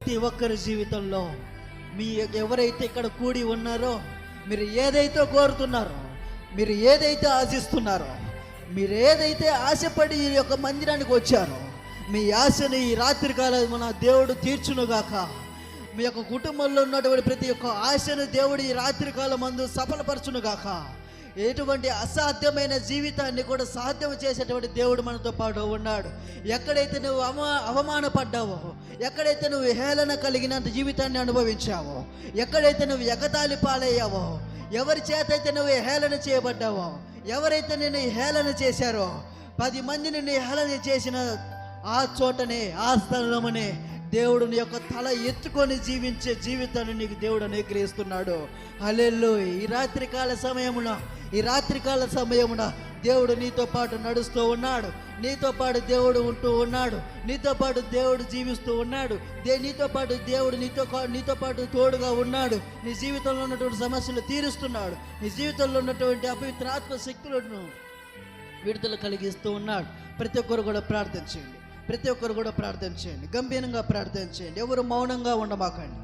ప్రతి ఒక్కరి జీవితంలో మీ ఎవరైతే ఇక్కడ కూడి ఉన్నారో, మీరు ఏదైతే కోరుతున్నారో, మీరు ఏదైతే ఆశిస్తున్నారో, మీరు ఏదైతే ఆశపడి ఈ యొక్క మందిరానికి వచ్చారో, మీ ఆశని ఈ రాత్రికాలం మన దేవుడు తీర్చునుగాక. మీ యొక్క కుటుంబంలో ఉన్నటువంటి ప్రతి ఒక్క ఆశను దేవుడు ఈ రాత్రికాలం మందు సఫలపరచునుగాక. ఎటువంటి అసాధ్యమైన జీవితాన్ని కూడా సాధ్యం చేసేటువంటి దేవుడు మనతో పాటు ఉన్నాడు. ఎక్కడైతే నువ్వు అవమానపడ్డావో, ఎక్కడైతే నువ్వు హేళన కలిగినంత జీవితాన్ని అనుభవించావో, ఎక్కడైతే నువ్వు ఎగతాళి పాలయ్యావో, ఎవరి చేత అయితే నువ్వు హేళన చేయబడ్డావో, ఎవరైతే నిన్ను హేళన చేశారో, 10 మంది నిన్ను హేళన చేసిన ఆ చోటనే, ఆ స్థలమనే దేవుడు నీ యొక్క తల ఎత్తుకొని జీవించే జీవితాన్ని నీకు దేవుడు అనుగ్రహిస్తున్నాడు. హల్లెలూయా. ఈ రాత్రికాల సమయమున దేవుడు నీతో పాటు నడుస్తూ ఉన్నాడు. నీతో పాటు దేవుడు ఉంటూ ఉన్నాడు. నీతో పాటు దేవుడు జీవిస్తూ ఉన్నాడు. నీతో పాటు దేవుడు నీతో పాటు తోడుగా ఉన్నాడు. నీ జీవితంలో ఉన్నటువంటి సమస్యలు తీరుస్తున్నాడు. నీ జీవితంలో ఉన్నటువంటి అపవిత్ర ఆత్మ శక్తులను విడుదల కలిగిస్తూ ఉన్నాడు. ప్రతి ఒక్కరు కూడా ప్రార్థన చేయండి. గంభీరంగా ప్రార్థన చేయండి. ఎవరు మౌనంగా ఉండమాకండి.